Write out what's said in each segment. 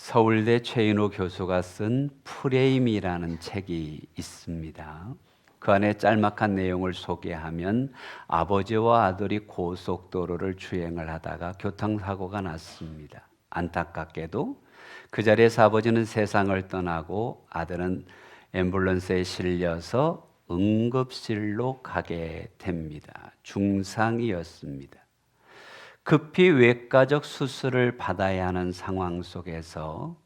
서울대 최인호 교수가 쓴 프레임이라는 책이 있습니다. 그 안에 짤막한 내용을 소개하면 아버지와 아들이 고속도로를 주행을 하다가 교통사고가 났습니다. 안타깝게도 그 자리에서 아버지는 세상을 떠나고 아들은 앰뷸런스에 실려서 응급실로 가게 됩니다. 중상이었습니다. 급히 외과적 수술을 받아야 하는 상황 속에서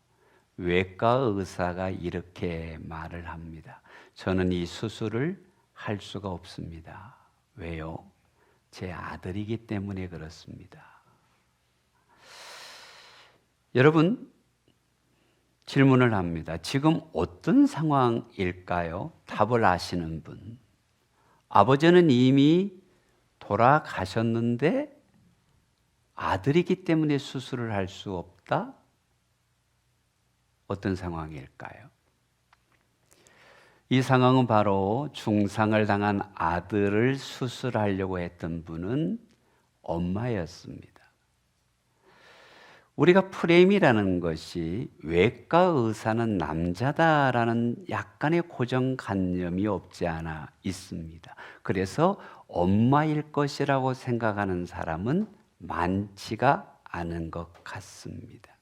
외과 의사가 이렇게 말을 합니다. 저는 이 수술을 할 수가 없습니다. 왜요? 제 아들이기 때문에 그렇습니다. 여러분, 질문을 합니다. 지금 어떤 상황일까요? 답을 아시는 분. 아버지는 이미 돌아가셨는데 아들이기 때문에 수술을 할 수 없다? 어떤 상황일까요? 이 상황은 바로 중상을 당한 아들을 수술하려고 했던 분은 엄마였습니다. 우리가 프레임이라는 것이 외과 의사는 남자다라는 약간의 고정관념이 없지 않아 있습니다. 그래서 엄마일 것이라고 생각하는 사람은 많지가 않은 것 같습니다.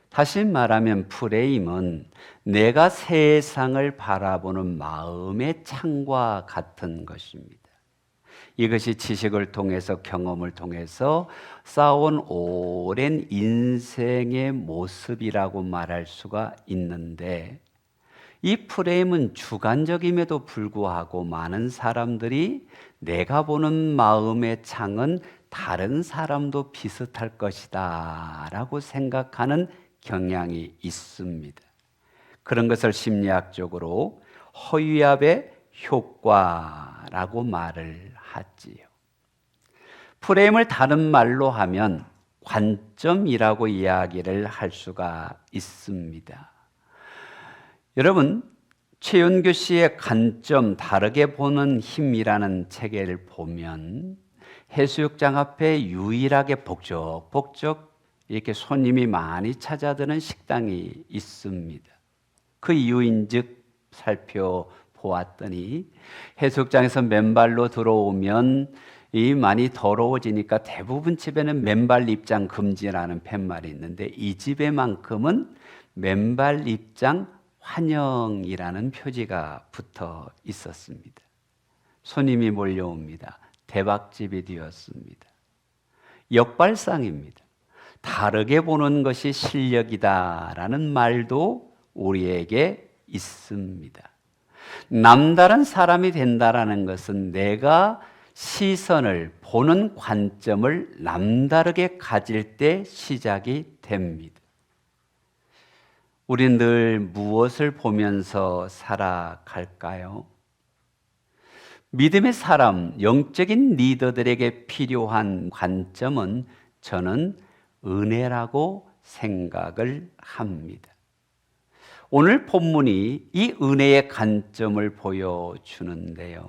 다시 말하면 프레임은 내가 세상을 바라보는 마음의 창과 같은 것입니다. 이것이 지식을 통해서 경험을 통해서 쌓아온 오랜 인생의 모습이라고 말할 수가 있는데 이 프레임은 주관적임에도 불구하고 많은 사람들이 내가 보는 마음의 창은 다른 사람도 비슷할 것이다 라고 생각하는 경향이 있습니다. 그런 것을 심리학적으로 허위압의 효과라고 말을 하지요. 프레임을 다른 말로 하면 관점이라고 이야기를 할 수가 있습니다. 여러분, 최윤규 씨의 관점 다르게 보는 힘이라는 책을 보면 해수욕장 앞에 유일하게 복적복적 이렇게 손님이 많이 찾아드는 식당이 있습니다. 그 이유인즉 살펴보았더니 해수욕장에서 맨발로 들어오면 이 많이 더러워지니까 대부분 집에는 맨발 입장 금지라는 팻말이 있는데 이 집에만큼은 맨발 입장 환영이라는 표지가 붙어 있었습니다. 손님이 몰려옵니다. 대박집이 되었습니다. 역발상입니다. 다르게 보는 것이 실력이다라는 말도 우리에게 있습니다. 남다른 사람이 된다라는 것은 내가 시선을 보는 관점을 남다르게 가질 때 시작이 됩니다. 우린 늘 무엇을 보면서 살아갈까요? 믿음의 사람, 영적인 리더들에게 필요한 관점은 저는 은혜라고 생각을 합니다. 오늘 본문이 이 은혜의 관점을 보여주는데요.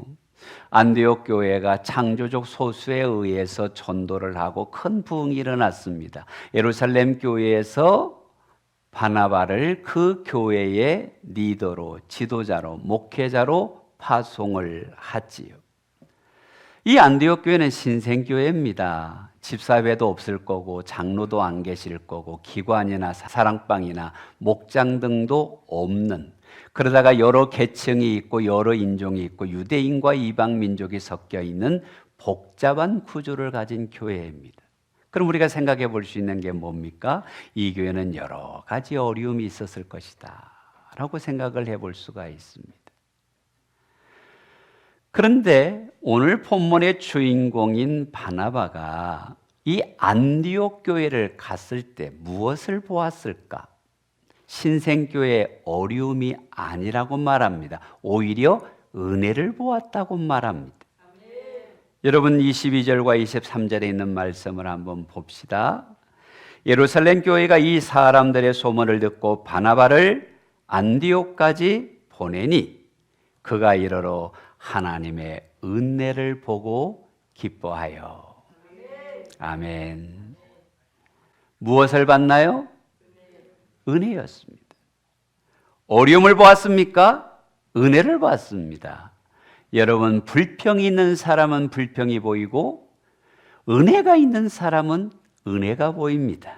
안디옥 교회가 창조적 소수에 의해서 전도를 하고 큰 부흥이 일어났습니다. 예루살렘 교회에서 바나바를 그 교회의 리더로, 지도자로, 목회자로 파송을 하지요. 이 안디옥 교회는 신생교회입니다. 집사회도 없을 거고 장로도 안 계실 거고 기관이나 사랑방이나 목장 등도 없는, 그러다가 여러 계층이 있고 여러 인종이 있고 유대인과 이방 민족이 섞여 있는 복잡한 구조를 가진 교회입니다. 그럼 우리가 생각해 볼 수 있는 게 뭡니까? 이 교회는 여러 가지 어려움이 있었을 것이다 라고 생각을 해볼 수가 있습니다. 그런데 오늘 본문의 주인공인 바나바가 이 안디옥 교회를 갔을 때 무엇을 보았을까? 신생교회의 어려움이 아니라고 말합니다. 오히려 은혜를 보았다고 말합니다. 여러분 22절과 23절에 있는 말씀을 한번 봅시다. 예루살렘 교회가 이 사람들의 소문을 듣고 바나바를 안디옥까지 보내니 그가 이르러 하나님의 은혜를 보고 기뻐하여. 아멘. 무엇을 봤나요? 은혜였습니다. 어려움을 보았습니까? 은혜를 보았습니다. 여러분, 불평이 있는 사람은 불평이 보이고 은혜가 있는 사람은 은혜가 보입니다.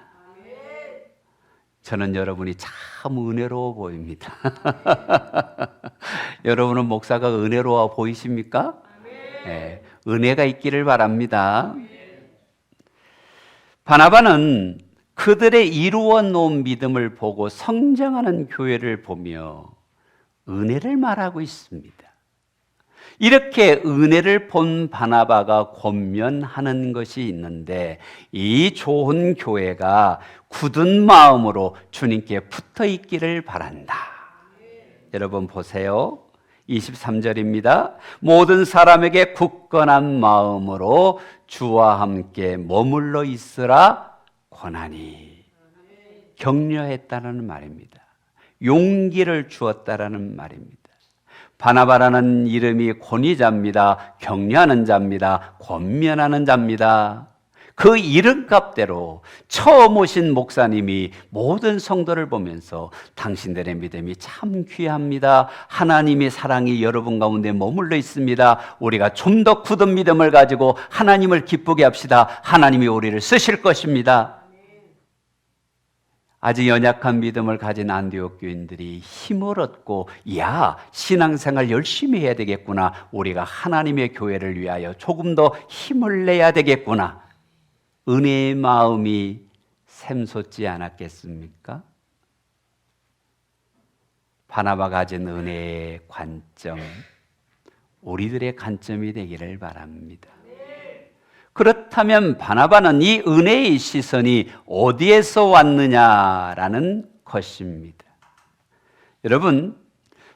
저는 여러분이 참 은혜로워 보입니다. 여러분은 목사가 은혜로워 보이십니까? 네, 은혜가 있기를 바랍니다. 바나바는 그들의 이루어 놓은 믿음을 보고 성장하는 교회를 보며 은혜를 말하고 있습니다. 이렇게 은혜를 본 바나바가 권면하는 것이 있는데, 이 좋은 교회가 굳은 마음으로 주님께 붙어 있기를 바란다. 여러분 보세요. 23절입니다. 모든 사람에게 굳건한 마음으로 주와 함께 머물러 있으라 권하니. 격려했다는 말입니다. 용기를 주었다라는 말입니다. 바나바라는 이름이 권위자입니다. 격려하는 자입니다. 권면하는 자입니다. 그 이름값대로 처음 오신 목사님이 모든 성도를 보면서 당신들의 믿음이 참 귀합니다. 하나님의 사랑이 여러분 가운데 머물러 있습니다. 우리가 좀 더 굳은 믿음을 가지고 하나님을 기쁘게 합시다. 하나님이 우리를 쓰실 것입니다. 아직 연약한 믿음을 가진 안디옥 교인들이 힘을 얻고, 야, 신앙생활 열심히 해야 되겠구나. 우리가 하나님의 교회를 위하여 조금 더 힘을 내야 되겠구나. 은혜의 마음이 샘솟지 않았겠습니까? 바나바가 가진 은혜의 관점, 우리들의 관점이 되기를 바랍니다. 그렇다면 바나바는 이 은혜의 시선이 어디에서 왔느냐라는 것입니다. 여러분,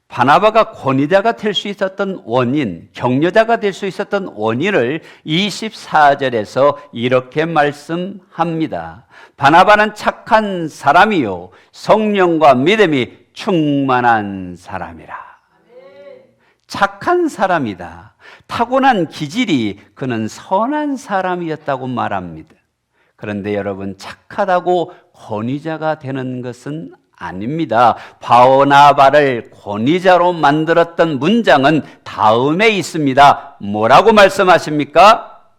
바나바가 권위자가 될 수 있었던 원인, 격려자가 될 수 있었던 원인을 24절에서 이렇게 말씀합니다. 바나바는 착한 사람이요 성령과 믿음이 충만한 사람이라. 착한 사람이다. 타고난 기질이 그는 선한 사람이었다고 말합니다. 그런데 여러분, 착하다고 권위자가 되는 것은 아닙니다. 바나바를 권위자로 만들었던 문장은 다음에 있습니다. 뭐라고 말씀하십니까?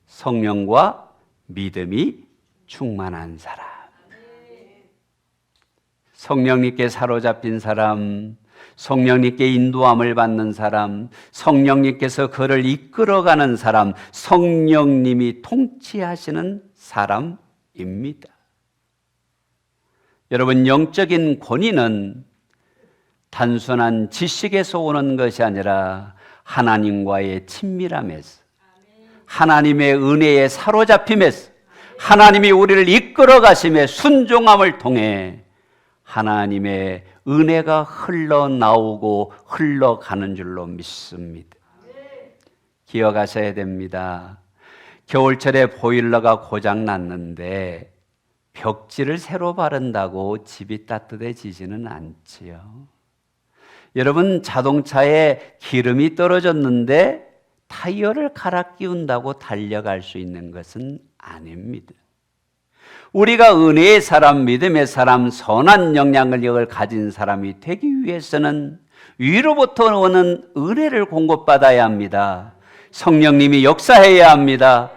성령과 믿음이 충만한 사람. 성령님께 사로잡힌 사람, 성령님께 인도함을 받는 사람, 성령님께서 그를 이끌어가는 사람, 성령님이 통치하시는 사람입니다. 여러분, 영적인 권위는 단순한 지식에서 오는 것이 아니라 하나님과의 친밀함에서, 하나님의 은혜에 사로잡힘에서, 하나님이 우리를 이끌어 가심에 순종함을 통해 하나님의 은혜가 흘러나오고 흘러가는 줄로 믿습니다. 기억하셔야 됩니다. 겨울철에 보일러가 고장났는데 벽지를 새로 바른다고 집이 따뜻해지지는 않지요. 여러분, 자동차에 기름이 떨어졌는데 타이어를 갈아 끼운다고 달려갈 수 있는 것은 아닙니다. 우리가 은혜의 사람, 믿음의 사람, 선한 영향력을 가진 사람이 되기 위해서는 위로부터 오는 은혜를 공급받아야 합니다. 성령님이 역사해야 합니다.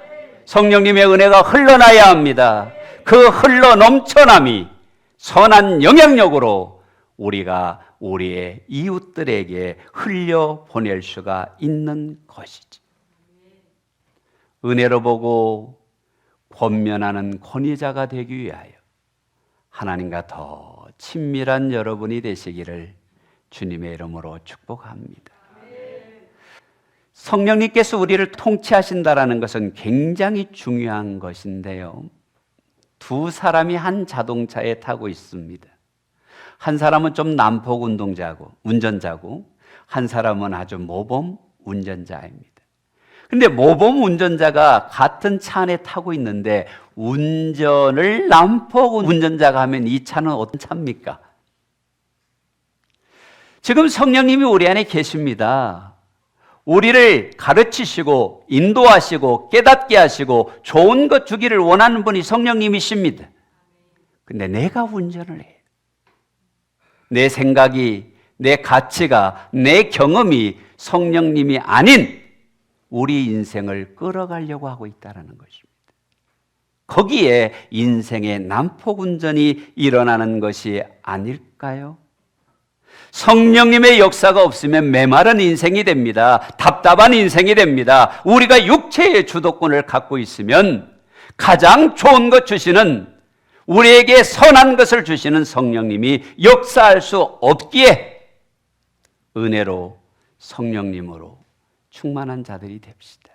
성령님의 은혜가 흘러나야 합니다. 그 흘러 넘쳐남이 선한 영향력으로 우리가 우리의 이웃들에게 흘려보낼 수가 있는 것이지. 은혜로 보고 권면하는 권위자가 되기 위하여 하나님과 더 친밀한 여러분이 되시기를 주님의 이름으로 축복합니다. 성령님께서 우리를 통치하신다라는 것은 굉장히 중요한 것인데요. 두 사람이 한 자동차에 타고 있습니다. 한 사람은 좀 난폭 운전자고 한 사람은 아주 모범 운전자입니다. 근데 모범 운전자가 같은 차 안에 타고 있는데 운전을 난폭 운전자가 하면 이 차는 어떤 차입니까? 지금 성령님이 우리 안에 계십니다. 우리를 가르치시고 인도하시고 깨닫게 하시고 좋은 것 주기를 원하는 분이 성령님이십니다. 근데 내가 운전을 해요. 내 생각이, 내 가치가, 내 경험이 성령님이 아닌 우리 인생을 끌어가려고 하고 있다는 것입니다. 거기에 인생의 난폭운전이 일어나는 것이 아닐까요? 성령님의 역사가 없으면 메마른 인생이 됩니다. 답답한 인생이 됩니다. 우리가 육체의 주도권을 갖고 있으면 가장 좋은 것 주시는, 우리에게 선한 것을 주시는 성령님이 역사할 수 없기에 은혜로 성령님으로 충만한 자들이 됩시다.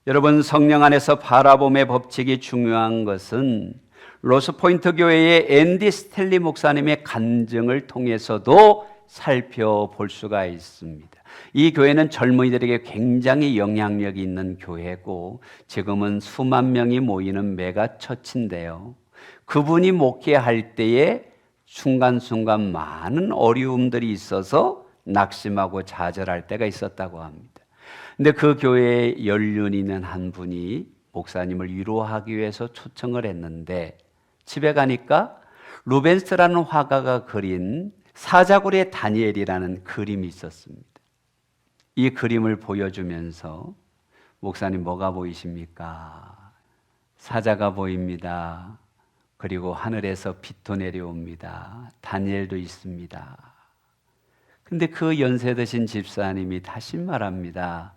여러분, 성령 안에서 바라봄의 법칙이 중요한 것은 로스포인트 교회의 앤디 스텔리 목사님의 간증을 통해서도 살펴볼 수가 있습니다. 이 교회는 젊은이들에게 굉장히 영향력이 있는 교회고 지금은 수만 명이 모이는 메가처치인데요. 그분이 목회할 때에 순간순간 많은 어려움들이 있어서 낙심하고 좌절할 때가 있었다고 합니다. 근데 그 교회에 연륜 있는 한 분이 목사님을 위로하기 위해서 초청을 했는데 집에 가니까 루벤스라는 화가가 그린 사자굴의 다니엘이라는 그림이 있었습니다. 이 그림을 보여주면서 목사님 뭐가 보이십니까? 사자가 보입니다. 그리고 하늘에서 빛도 내려옵니다. 다니엘도 있습니다. 근데 그 연세 드신 집사님이 다시 말합니다.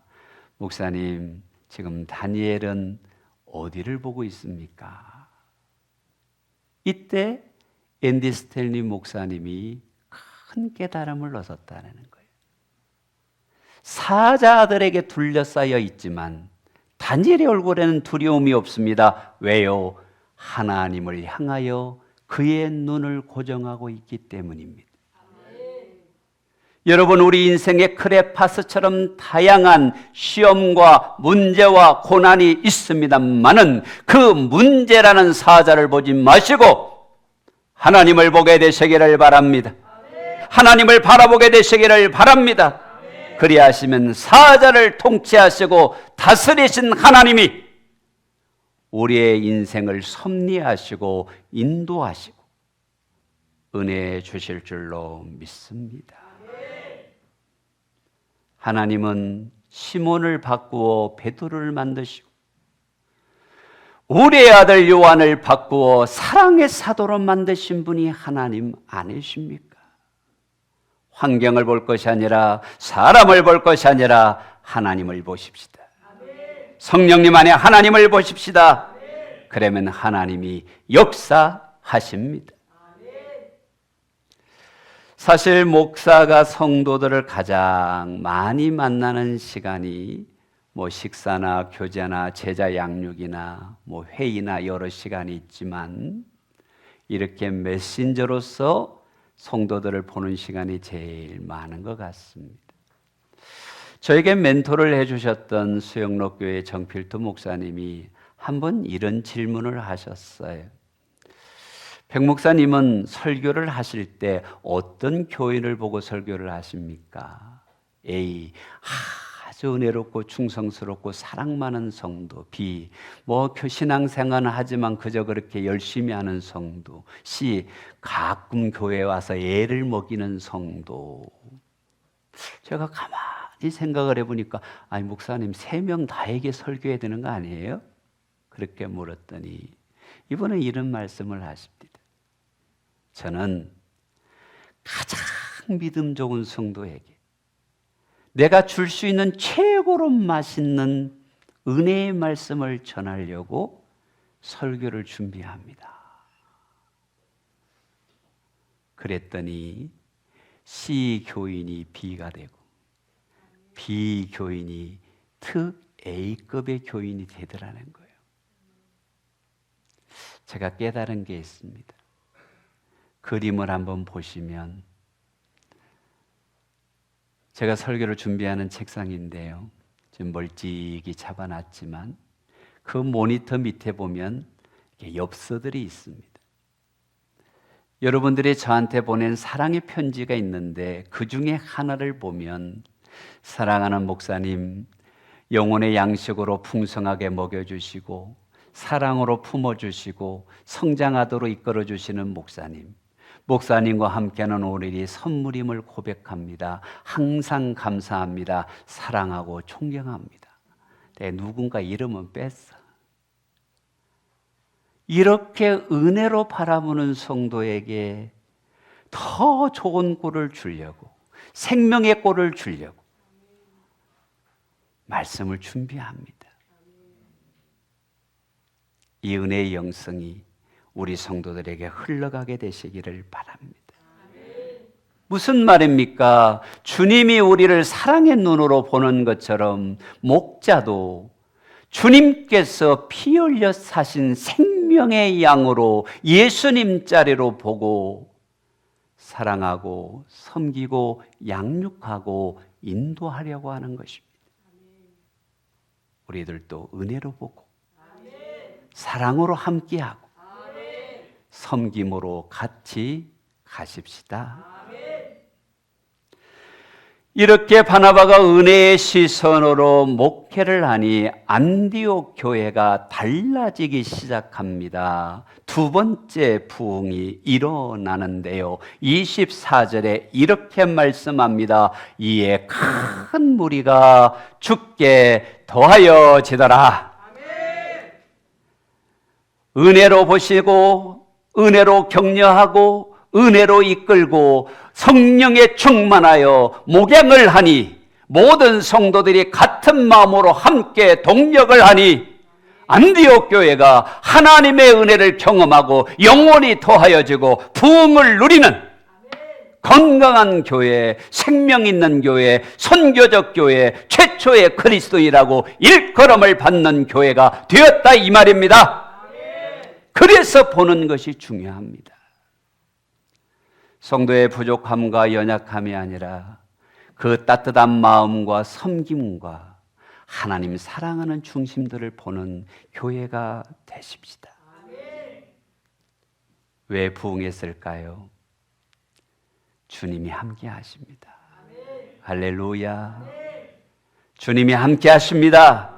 목사님, 지금 다니엘은 어디를 보고 있습니까? 이때 앤디 스텔리 목사님이 큰 깨달음을 얻었다는 거예요. 사자들에게 둘러싸여 있지만 다니엘의 얼굴에는 두려움이 없습니다. 왜요? 하나님을 향하여 그의 눈을 고정하고 있기 때문입니다. 여러분, 우리 인생의 크레파스처럼 다양한 시험과 문제와 고난이 있습니다만은 그 문제라는 사자를 보지 마시고 하나님을 보게 되시기를 바랍니다. 하나님을 바라보게 되시기를 바랍니다. 그리하시면 사자를 통치하시고 다스리신 하나님이 우리의 인생을 섭리하시고 인도하시고 은혜 주실 줄로 믿습니다. 하나님은 시몬을 바꾸어 베드로를 만드시고 우리의 아들 요한을 바꾸어 사랑의 사도로 만드신 분이 하나님 아니십니까? 환경을 볼 것이 아니라 사람을 볼 것이 아니라 하나님을 보십시다. 성령님 안에 하나님을 보십시다. 그러면 하나님이 역사하십니다. 사실 목사가 성도들을 가장 많이 만나는 시간이 식사나 교제나 제자 양육이나 회의나 여러 시간이 있지만 이렇게 메신저로서 성도들을 보는 시간이 제일 많은 것 같습니다. 저에게 멘토를 해주셨던 수영록교회 정필두 목사님이 한번 이런 질문을 하셨어요. 백 목사님은 설교를 하실 때 어떤 교인을 보고 설교를 하십니까? A. 아주 은혜롭고 충성스럽고 사랑 많은 성도. B. 신앙생활은 하지만 그저 그렇게 열심히 하는 성도. C. 가끔 교회에 와서 애를 먹이는 성도. 제가 가만히 생각을 해보니까 목사님 3명 다에게 설교해야 되는 거 아니에요? 그렇게 물었더니 이번에 이런 말씀을 하십니다. 저는 가장 믿음 좋은 성도에게 내가 줄 수 있는 최고로 맛있는 은혜의 말씀을 전하려고 설교를 준비합니다. 그랬더니 C 교인이 B가 되고 B 교인이 특 A급의 교인이 되더라는 거예요. 제가 깨달은 게 있습니다. 그림을 한번 보시면 제가 설교를 준비하는 책상인데요. 지금 멀찍이 잡아놨지만 그 모니터 밑에 보면 엽서들이 있습니다. 여러분들이 저한테 보낸 사랑의 편지가 있는데 그 중에 하나를 보면 사랑하는 목사님, 영혼의 양식으로 풍성하게 먹여주시고 사랑으로 품어주시고 성장하도록 이끌어주시는 목사님과 함께하는 오늘이 선물임을 고백합니다. 항상 감사합니다. 사랑하고 존경합니다. 누군가 이름은 뺐어. 이렇게 은혜로 바라보는 성도에게 더 좋은 꼴을 주려고, 생명의 꼴을 주려고 말씀을 준비합니다. 이 은혜의 영성이 우리 성도들에게 흘러가게 되시기를 바랍니다. 무슨 말입니까? 주님이 우리를 사랑의 눈으로 보는 것처럼 목자도 주님께서 피 흘려 사신 생명의 양으로 예수님 자리로 보고 사랑하고 섬기고 양육하고 인도하려고 하는 것입니다. 우리들도 은혜로 보고 사랑으로 함께하고 섬김으로 같이 가십시다. 이렇게 바나바가 은혜의 시선으로 목회를 하니 안디옥 교회가 달라지기 시작합니다. 두 번째 부흥이 일어나는데요. 24절에 이렇게 말씀합니다. 이에 큰 무리가 주께 더하여지더라. 은혜로 보시고 은혜로 격려하고 은혜로 이끌고 성령에 충만하여 목양을 하니 모든 성도들이 같은 마음으로 함께 동력을 하니 안디옥 교회가 하나님의 은혜를 경험하고 영원히 더하여지고 부흥을 누리는 건강한 교회, 생명 있는 교회, 선교적 교회, 최초의 그리스도인이라고 일컬음을 받는 교회가 되었다 이 말입니다. 그래서 보는 것이 중요합니다. 성도의 부족함과 연약함이 아니라 그 따뜻한 마음과 섬김과 하나님 사랑하는 중심들을 보는 교회가 되십시다. 왜 부흥했을까요? 주님이 함께 하십니다. 할렐루야. 주님이 함께 하십니다.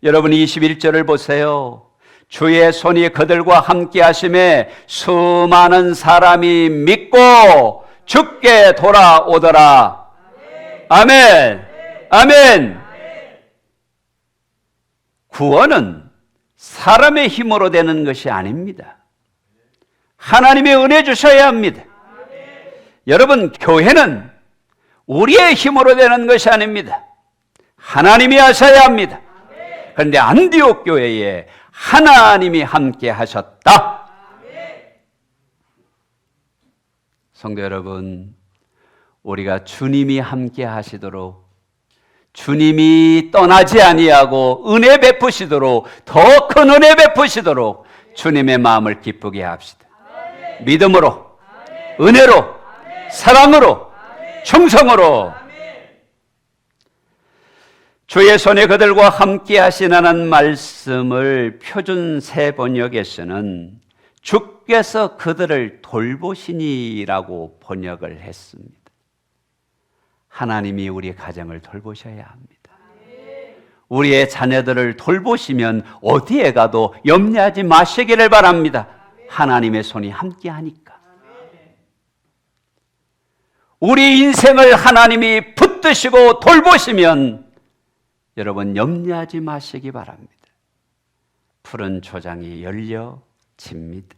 여러분 21절을 보세요. 주의 손이 그들과 함께 하심에 수많은 사람이 믿고 주께 돌아오더라. 아멘. 아멘. 구원은 사람의 힘으로 되는 것이 아닙니다. 하나님의 은혜 주셔야 합니다. 여러분, 교회는 우리의 힘으로 되는 것이 아닙니다. 하나님이 하셔야 합니다. 그런데 안디옥 교회에 하나님이 함께 하셨다. 성도 여러분, 우리가 주님이 함께 하시도록, 주님이 떠나지 아니하고 은혜 베푸시도록, 더 큰 은혜 베푸시도록 주님의 마음을 기쁘게 합시다. 믿음으로, 은혜로, 사랑으로, 충성으로. 주의 손에 그들과 함께 하시라는 말씀을 표준 새 번역에서는 주께서 그들을 돌보시니라고 번역을 했습니다. 하나님이 우리 가정을 돌보셔야 합니다. 우리의 자녀들을 돌보시면 어디에 가도 염려하지 마시기를 바랍니다. 하나님의 손이 함께 하니까. 우리 인생을 하나님이 붙드시고 돌보시면 여러분 염려하지 마시기 바랍니다. 푸른 초장이 열려집니다.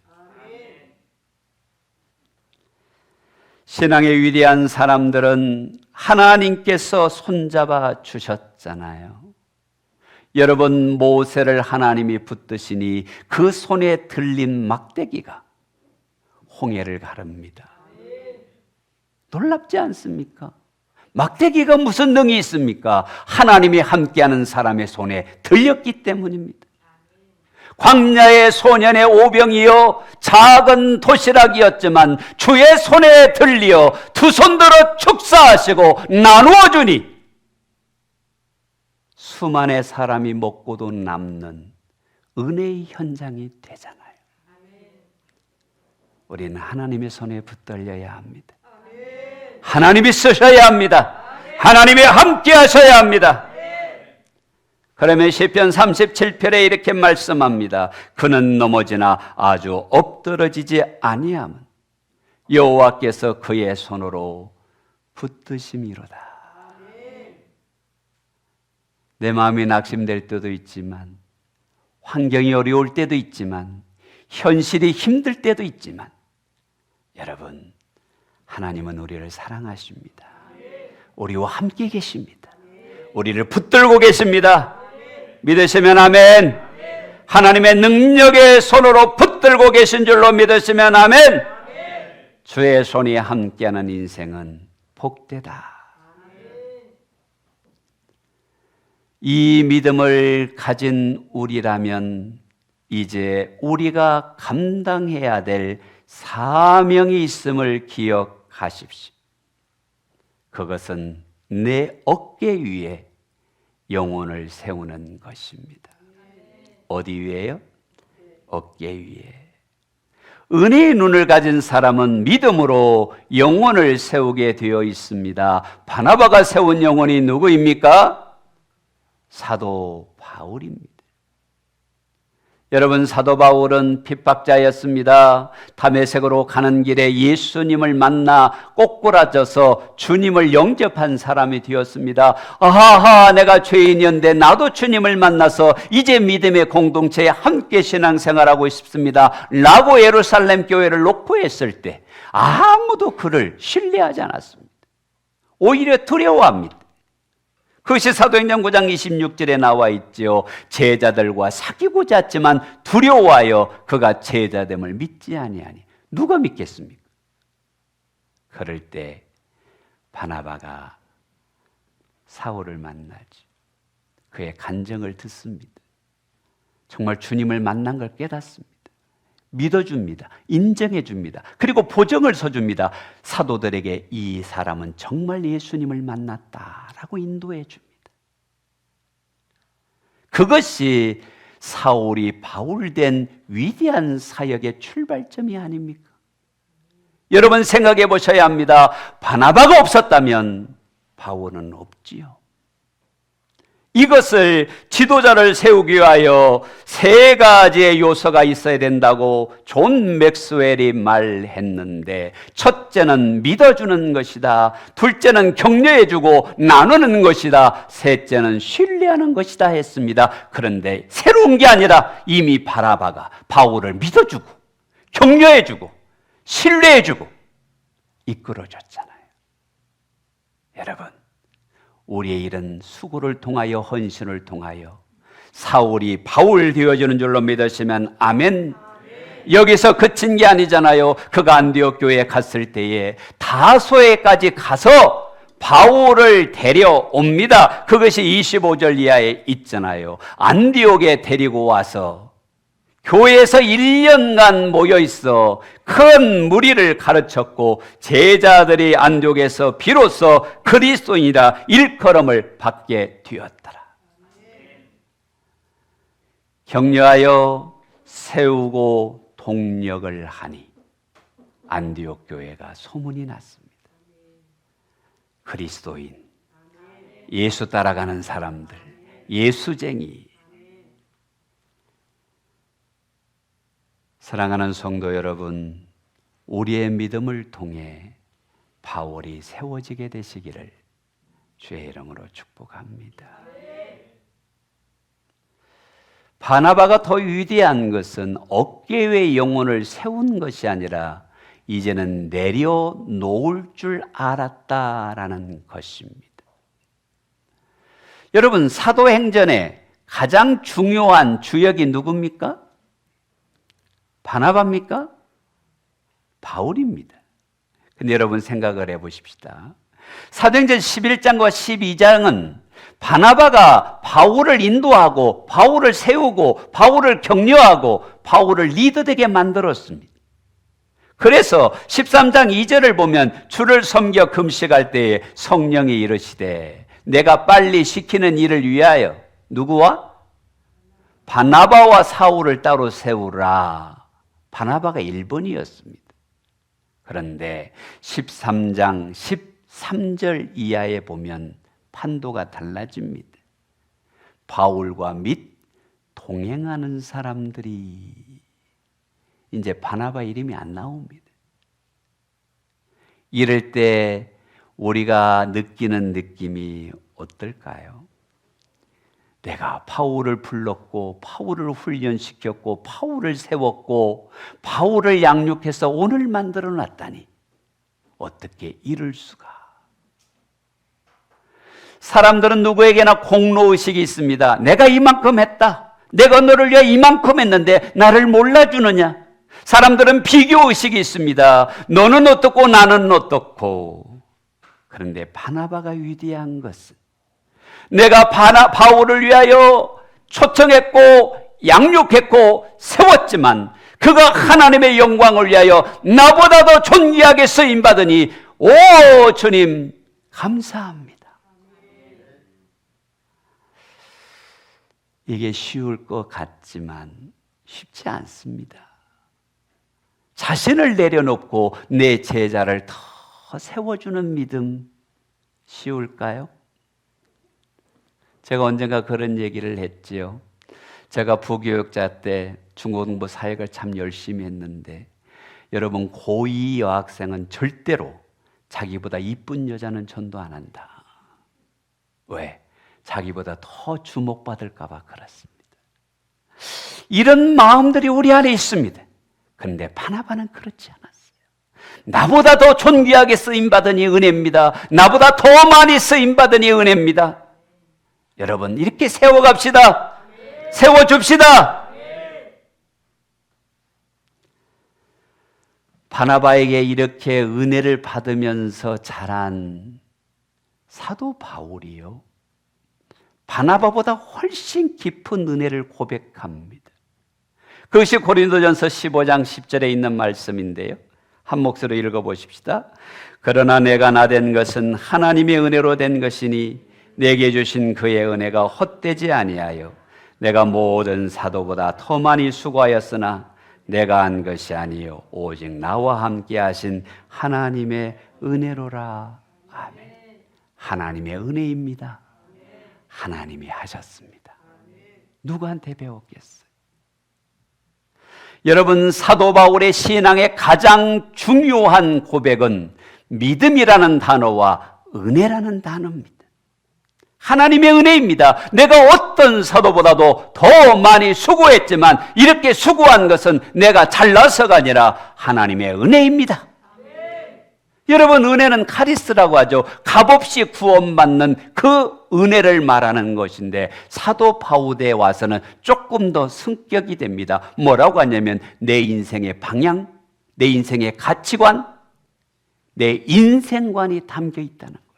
신앙의 위대한 사람들은 하나님께서 손잡아 주셨잖아요. 여러분, 모세를 하나님이 붙드시니 그 손에 들린 막대기가 홍해를 가릅니다. 놀랍지 않습니까? 막대기가 무슨 능이 있습니까? 하나님이 함께하는 사람의 손에 들렸기 때문입니다. 광야의 소년의 오병이여 작은 도시락이었지만 주의 손에 들려 두 손들어 축사하시고 나누어 주니 수만의 사람이 먹고도 남는 은혜의 현장이 되잖아요. 우리는 하나님의 손에 붙들려야 합니다. 하나님이 쓰셔야 합니다. 하나님이 함께 하셔야 합니다. 그러면 시편 37편에 이렇게 말씀합니다. 그는 넘어지나 아주 엎드러지지 아니함은 여호와께서 그의 손으로 붙드심이로다. 내 마음이 낙심될 때도 있지만, 환경이 어려울 때도 있지만, 현실이 힘들 때도 있지만, 여러분, 하나님은 우리를 사랑하십니다. 우리와 함께 계십니다. 우리를 붙들고 계십니다. 믿으시면 아멘. 하나님의 능력의 손으로 붙들고 계신 줄로 믿으시면 아멘. 주의 손이 함께하는 인생은 복되다. 이 믿음을 가진 우리라면 이제 우리가 감당해야 될 사명이 있음을 기억하십시오. 그것은 내 어깨 위에 영혼을 세우는 것입니다. 어디 위에요? 어깨 위에. 은혜의 눈을 가진 사람은 믿음으로 영혼을 세우게 되어 있습니다. 바나바가 세운 영혼이 누구입니까? 사도 바울입니다. 여러분, 사도 바울은 핍박자였습니다. 다메섹으로 가는 길에 예수님을 만나 꼬꾸라져서 주님을 영접한 사람이 되었습니다. 아하하, 내가 죄인이었는데 나도 주님을 만나서 이제 믿음의 공동체에 함께 신앙생활하고 싶습니다 라고 예루살렘 교회를 놓고 했을 때 아무도 그를 신뢰하지 않았습니다. 오히려 두려워합니다. 그것이 사도행전 9장 26절에 나와 있죠. 제자들과 사귀고자 했지만 두려워하여 그가 제자됨을 믿지 아니하니. 누가 믿겠습니까? 그럴 때 바나바가 사울을 만나지. 그의 간증을 듣습니다. 정말 주님을 만난 걸 깨닫습니다. 믿어줍니다. 인정해줍니다. 그리고 보증을 서줍니다. 사도들에게 이 사람은 정말 예수님을 만났다라고 인도해줍니다. 그것이 사울이 바울된 위대한 사역의 출발점이 아닙니까? 여러분, 생각해 보셔야 합니다. 바나바가 없었다면 바울은 없지요. 이것을 지도자를 세우기 위하여 세 가지의 요소가 있어야 된다고 존 맥스웰이 말했는데, 첫째는 믿어주는 것이다. 둘째는 격려해주고 나누는 것이다. 셋째는 신뢰하는 것이다 했습니다. 그런데 새로운 게 아니라 이미 바나바가 바울을 믿어주고 격려해주고 신뢰해주고 이끌어줬잖아요. 여러분, 우리의 일은 수고를 통하여 헌신을 통하여 사울이 바울 되어주는 줄로 믿으시면 아멘. 여기서 그친 게 아니잖아요. 그가 안디옥 교회에 갔을 때에 다소에까지 가서 바울을 데려옵니다. 그것이 25절 이하에 있잖아요. 안디옥에 데리고 와서 교회에서 1년간 모여있어 큰 무리를 가르쳤고 제자들이 안디옥에서 비로소 그리스도인이라 일컬음을 받게 되었더라. 격려하여 세우고 동력을 하니 안디옥 교회가 소문이 났습니다. 그리스도인, 예수 따라가는 사람들, 예수쟁이. 사랑하는 성도 여러분, 우리의 믿음을 통해 바울이 세워지게 되시기를 주의 이름으로 축복합니다. 바나바가 더 위대한 것은 어깨 위에 영혼을 세운 것이 아니라 이제는 내려놓을 줄 알았다라는 것입니다. 여러분, 사도행전에 가장 중요한 주역이 누굽니까? 바나바입니까? 바울입니다. 근데 여러분 생각을 해보십시다. 사도행전 11장과 12장은 바나바가 바울을 인도하고 바울을 세우고 바울을 격려하고 바울을 리더되게 만들었습니다. 그래서 13장 2절을 보면 주를 섬겨 금식할 때에 성령이 이르시되 내가 빨리 시키는 일을 위하여 누구와? 바나바와 사울을 따로 세우라. 바나바가 1번이었습니다. 그런데 13장 13절 이하에 보면 판도가 달라집니다. 바울과 및 동행하는 사람들이, 이제 바나바 이름이 안 나옵니다. 이럴 때 우리가 느끼는 느낌이 어떨까요? 내가 바울을 불렀고 바울을 훈련시켰고 바울을 세웠고 바울을 양육해서 오늘 만들어 놨다니 어떻게 이럴 수가. 사람들은 누구에게나 공로의식이 있습니다. 내가 이만큼 했다. 내가 너를 위해 이만큼 했는데 나를 몰라주느냐. 사람들은 비교의식이 있습니다. 너는 어떻고 나는 어떻고. 그런데 바나바가 위대한 것은 내가 바울을 위하여 초청했고 양육했고 세웠지만 그가 하나님의 영광을 위하여 나보다 더 존귀하게 쓰임받으니 오 주님 감사합니다. 이게 쉬울 것 같지만 쉽지 않습니다. 자신을 내려놓고 내 제자를 더 세워주는 믿음 쉬울까요? 제가 언젠가 그런 얘기를 했지요. 제가 부교육자 때 중고등부 사역을 참 열심히 했는데 여러분 고2 여학생은 절대로 자기보다 이쁜 여자는 전도 안 한다. 왜? 자기보다 더 주목받을까 봐 그렇습니다. 이런 마음들이 우리 안에 있습니다. 그런데 바나바는 그렇지 않았어요. 나보다 더 존귀하게 쓰임받으니 은혜입니다. 나보다 더 많이 쓰임받으니 은혜입니다. 여러분 이렇게 세워갑시다. 세워줍시다. 바나바에게 이렇게 은혜를 받으면서 자란 사도 바울이요, 바나바보다 훨씬 깊은 은혜를 고백합니다. 그것이 고린도전서 15장 10절에 있는 말씀인데요, 한 목소리로 읽어보십시다. 그러나 내가 나된 것은 하나님의 은혜로 된 것이니 내게 주신 그의 은혜가 헛되지 아니하여 내가 모든 사도보다 더 많이 수고하였으나 내가 한 것이 아니요 오직 나와 함께 하신 하나님의 은혜로라. 아멘. 하나님의 은혜입니다. 하나님이 하셨습니다. 누구한테 배웠겠어요? 여러분 사도 바울의 신앙의 가장 중요한 고백은 믿음이라는 단어와 은혜라는 단어입니다. 하나님의 은혜입니다. 내가 어떤 사도보다도 더 많이 수고했지만 이렇게 수고한 것은 내가 잘나서가 아니라 하나님의 은혜입니다. 여러분 은혜는 카리스라고 하죠. 값없이 구원받는 그 은혜를 말하는 것인데 사도 바울에 와서는 조금 더 성격이 됩니다. 뭐라고 하냐면 내 인생의 방향, 내 인생의 가치관, 내 인생관이 담겨 있다는 거예요.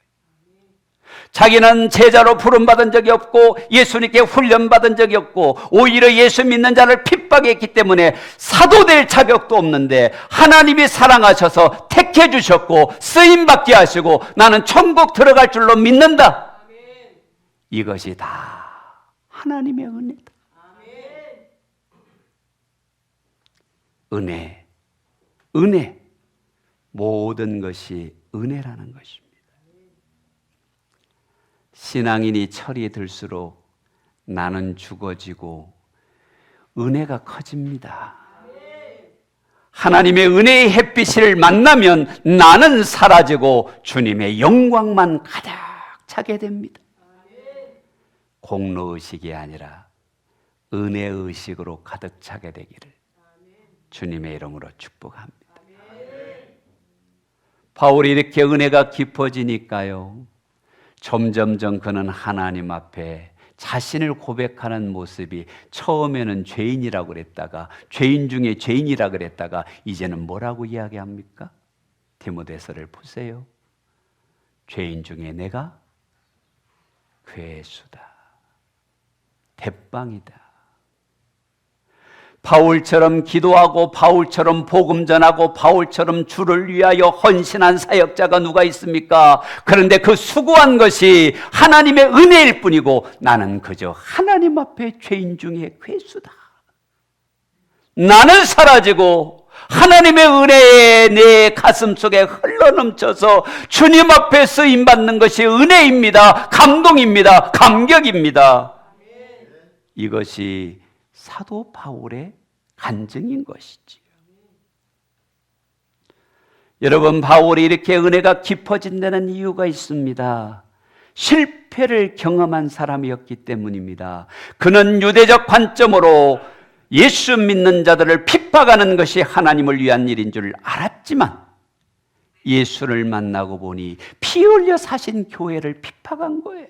자기는 제자로 부름받은 적이 없고 예수님께 훈련받은 적이 없고 오히려 예수 믿는 자를 핍박했기 때문에 사도 될 자격도 없는데 하나님이 사랑하셔서 택해 주셨고 쓰임받게 하시고 나는 천국 들어갈 줄로 믿는다. 이것이 다 하나님의 은혜다. 은혜, 은혜, 모든 것이 은혜라는 것입니다. 신앙인이 철이 들수록 나는 죽어지고 은혜가 커집니다. 하나님의 은혜의 햇빛을 만나면 나는 사라지고 주님의 영광만 가득 차게 됩니다. 공로의식이 아니라 은혜의식으로 가득 차게 되기를 주님의 이름으로 축복합니다. 바울이 이렇게 은혜가 깊어지니까요, 점점점 그는 하나님 앞에 자신을 고백하는 모습이 처음에는 죄인이라고 그랬다가 죄인 중에 죄인이라고 그랬다가 이제는 뭐라고 이야기합니까? 디모데서를 보세요. 죄인 중에 내가 괴수다, 대빵이다. 바울처럼 기도하고 바울처럼 복음 전하고 바울처럼 주를 위하여 헌신한 사역자가 누가 있습니까? 그런데 그 수고한 것이 하나님의 은혜일 뿐이고 나는 그저 하나님 앞에 죄인 중에 괴수다. 나는 사라지고 하나님의 은혜에 내 가슴 속에 흘러넘쳐서 주님 앞에 쓰임받는 것이 은혜입니다. 감동입니다. 감격입니다. 이것이 사도 바울의 간증인 것이지요. 여러분, 바울이 이렇게 은혜가 깊어진 데는 이유가 있습니다. 실패를 경험한 사람이었기 때문입니다. 그는 유대적 관점으로 예수 믿는 자들을 핍박하는 것이 하나님을 위한 일인 줄 알았지만 예수를 만나고 보니 피 흘려 사신 교회를 핍박한 거예요.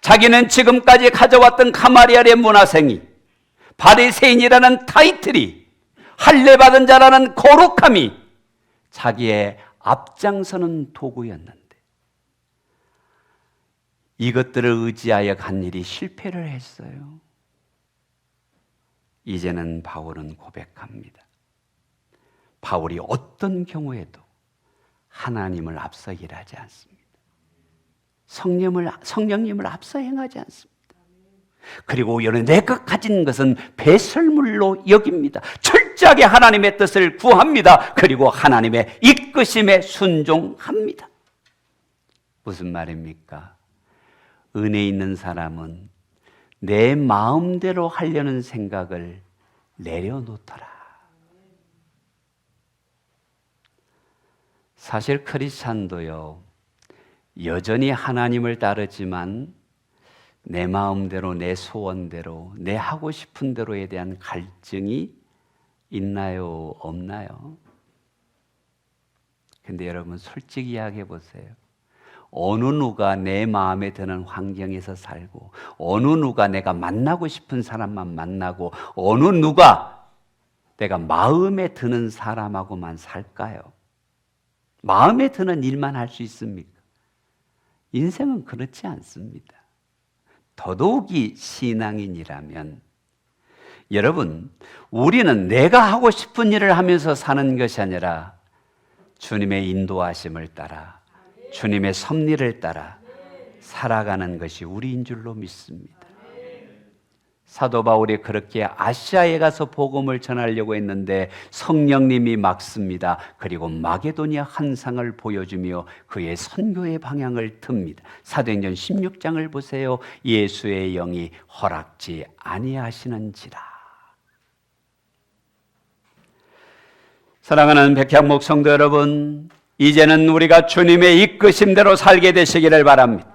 자기는 지금까지 가져왔던 가마리엘의 문화생이, 바리새인이라는 타이틀이, 할례받은 자라는 거룩함이 자기의 앞장서는 도구였는데 이것들을 의지하여 간 일이 실패를 했어요. 이제는 바울은 고백합니다. 바울이 어떤 경우에도 하나님을 앞서 일하지 않습니다. 성령님을 앞서 행하지 않습니다. 그리고 내가 가진 것은 배설물로 여깁니다. 철저하게 하나님의 뜻을 구합니다. 그리고 하나님의 이끄심에 순종합니다. 무슨 말입니까? 은혜 있는 사람은 내 마음대로 하려는 생각을 내려놓더라. 사실 크리스찬도요, 여전히 하나님을 따르지만 내 마음대로, 내 소원대로, 내 하고 싶은 대로에 대한 갈증이 있나요? 없나요? 근데 여러분, 솔직히 이야기해 보세요. 어느 누가 내 마음에 드는 환경에서 살고, 어느 누가 내가 만나고 싶은 사람만 만나고, 어느 누가 내가 마음에 드는 사람하고만 살까요? 마음에 드는 일만 할 수 있습니까? 인생은 그렇지 않습니다. 더더욱이 신앙인이라면, 여러분, 우리는 내가 하고 싶은 일을 하면서 사는 것이 아니라 주님의 인도하심을 따라, 주님의 섭리를 따라 살아가는 것이 우리인 줄로 믿습니다. 사도 바울이 그렇게 아시아에 가서 복음을 전하려고 했는데 성령님이 막습니다. 그리고 마게도니아 환상을 보여주며 그의 선교의 방향을 틉니다. 사도행전 16장을 보세요. 예수의 영이 허락지 아니하시는지라. 사랑하는 백향목 성도 여러분, 이제는 우리가 주님의 이끄심대로 살게 되시기를 바랍니다.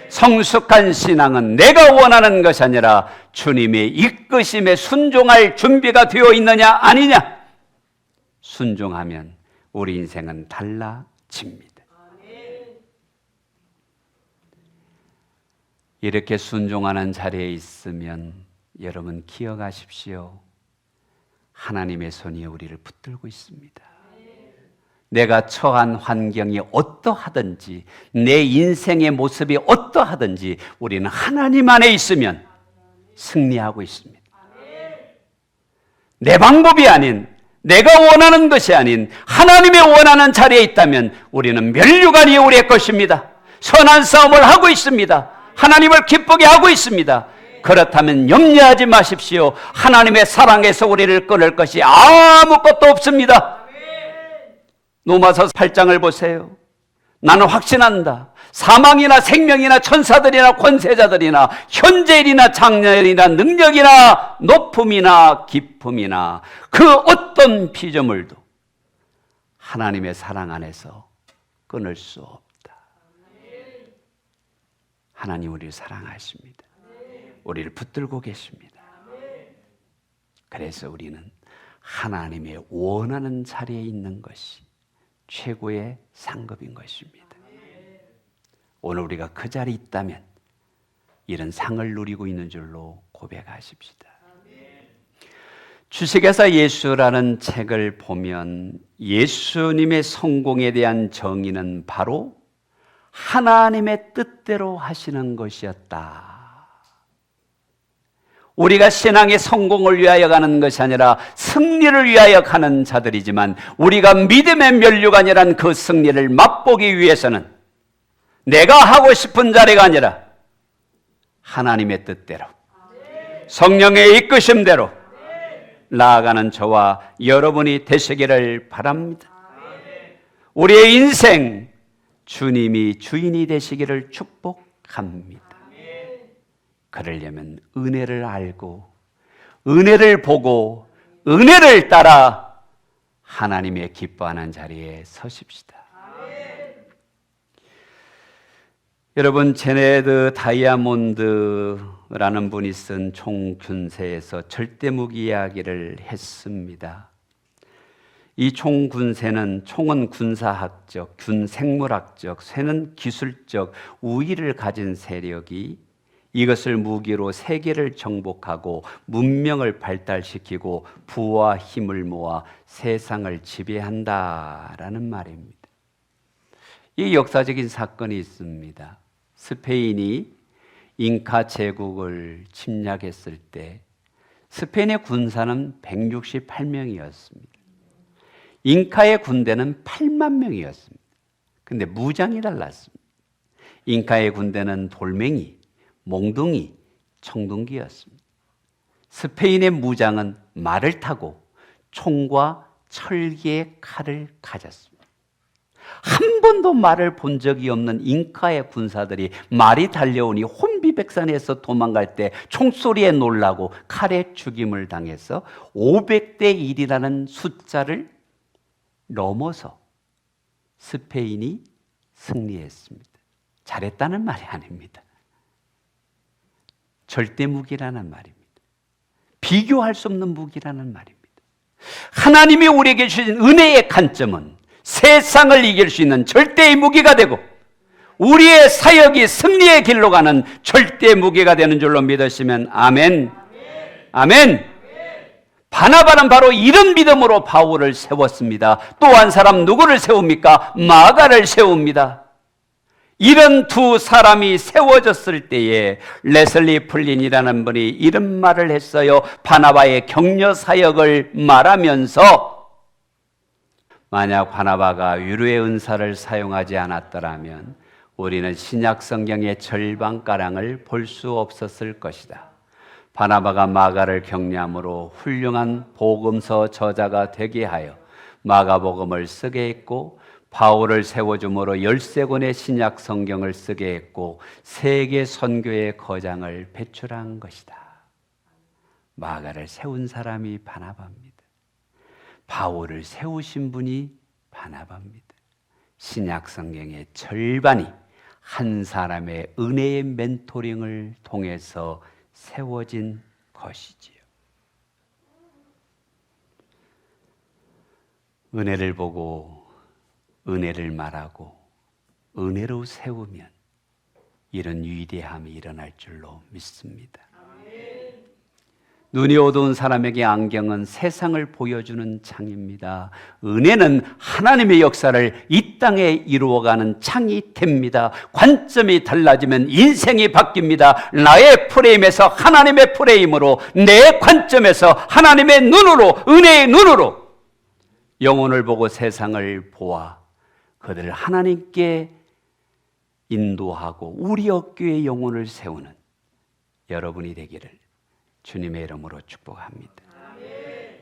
성숙한 신앙은 내가 원하는 것이 아니라 주님의 이끄심에 순종할 준비가 되어 있느냐 아니냐. 순종하면 우리 인생은 달라집니다. 이렇게 순종하는 자리에 있으면 여러분 기억하십시오. 하나님의 손이 우리를 붙들고 있습니다. 내가 처한 환경이 어떠하든지, 내 인생의 모습이 어떠하든지 우리는 하나님 안에 있으면 승리하고 있습니다. 내 방법이 아닌, 내가 원하는 것이 아닌 하나님의 원하는 자리에 있다면 우리는 면류관이 우리의 것입니다. 선한 싸움을 하고 있습니다. 하나님을 기쁘게 하고 있습니다. 그렇다면 염려하지 마십시오. 하나님의 사랑에서 우리를 끊을 것이 아무것도 없습니다. 로마서 8장을 보세요. 나는 확신한다. 사망이나 생명이나 천사들이나 권세자들이나 현재일이나 장래일이나 능력이나 높음이나 깊음이나 그 어떤 피조물도 하나님의 사랑 안에서 끊을 수 없다. 하나님 우리를 사랑하십니다. 우리를 붙들고 계십니다. 그래서 우리는 하나님의 원하는 자리에 있는 것이 최고의 상급인 것입니다. 오늘 우리가 그 자리에 있다면 이런 상을 누리고 있는 줄로 고백하십시다. 주식회사 예수라는 책을 보면 예수님의 성공에 대한 정의는 바로 하나님의 뜻대로 하시는 것이었다. 우리가 신앙의 성공을 위하여 가는 것이 아니라 승리를 위하여 가는 자들이지만 우리가 믿음의 면류관이란 그 승리를 맛보기 위해서는 내가 하고 싶은 자리가 아니라 하나님의 뜻대로, 성령의 이끄심대로 나아가는 저와 여러분이 되시기를 바랍니다. 우리의 인생 주님이 주인이 되시기를 축복합니다. 그러려면 은혜를 알고 은혜를 보고 은혜를 따라 하나님의 기뻐하는 자리에 서십시다. 여러분, 제네드 다이아몬드라는 분이 쓴 총균세에서 절대무기 이야기를 했습니다. 이 총군세는 총은 군사학적, 균생물학적, 쇠는 기술적 우위를 가진 세력이 이것을 무기로 세계를 정복하고 문명을 발달시키고 부와 힘을 모아 세상을 지배한다라는 말입니다. 이 역사적인 사건이 있습니다. 스페인이 잉카 제국을 침략했을 때 스페인의 군사는 168명이었습니다. 잉카의 군대는 8만 명이었습니다. 근데 무장이 달랐습니다. 잉카의 군대는 돌멩이, 몽둥이, 청동기였습니다. 스페인의 무장은 말을 타고 총과 철기의 칼을 가졌습니다. 한 번도 말을 본 적이 없는 잉카의 군사들이 말이 달려오니 혼비백산에서 도망갈 때 총소리에 놀라고 칼에 죽임을 당해서 500대 1이라는 숫자를 넘어서 스페인이 승리했습니다. 잘했다는 말이 아닙니다. 절대 무기라는 말입니다. 비교할 수 없는 무기라는 말입니다. 하나님이 우리에게 주신 은혜의 관점은 세상을 이길 수 있는 절대의 무기가 되고 우리의 사역이 승리의 길로 가는 절대 무기가 되는 줄로 믿으시면 아멘. 아멘. 바나바는 바로 이런 믿음으로 바울을 세웠습니다. 또 한 사람 누구를 세웁니까? 마가를 세웁니다. 이런 두 사람이 세워졌을 때에 레슬리 플린이라는 분이 이런 말을 했어요. 바나바의 격려 사역을 말하면서 만약 바나바가 위로의 은사를 사용하지 않았더라면 우리는 신약 성경의 절반가량을 볼 수 없었을 것이다. 바나바가 마가를 격려함으로 훌륭한 복음서 저자가 되게 하여 마가복음을 쓰게 했고 바울을 세워줌으로 13권의 신약 성경을 쓰게 했고 세계 선교의 거장을 배출한 것이다. 마가를 세운 사람이 바나바입니다. 바울을 세우신 분이 바나바입니다. 신약 성경의 절반이 한 사람의 은혜의 멘토링을 통해서 세워진 것이지요. 은혜를 보고 은혜를 말하고 은혜로 세우면 이런 위대함이 일어날 줄로 믿습니다. 눈이 어두운 사람에게 안경은 세상을 보여주는 창입니다. 은혜는 하나님의 역사를 이 땅에 이루어가는 창이 됩니다. 관점이 달라지면 인생이 바뀝니다. 나의 프레임에서 하나님의 프레임으로, 내 관점에서 하나님의 눈으로, 은혜의 눈으로 영혼을 보고 세상을 보아 그들을 하나님께 인도하고 우리 어깨에 영혼을 세우는 여러분이 되기를 주님의 이름으로 축복합니다.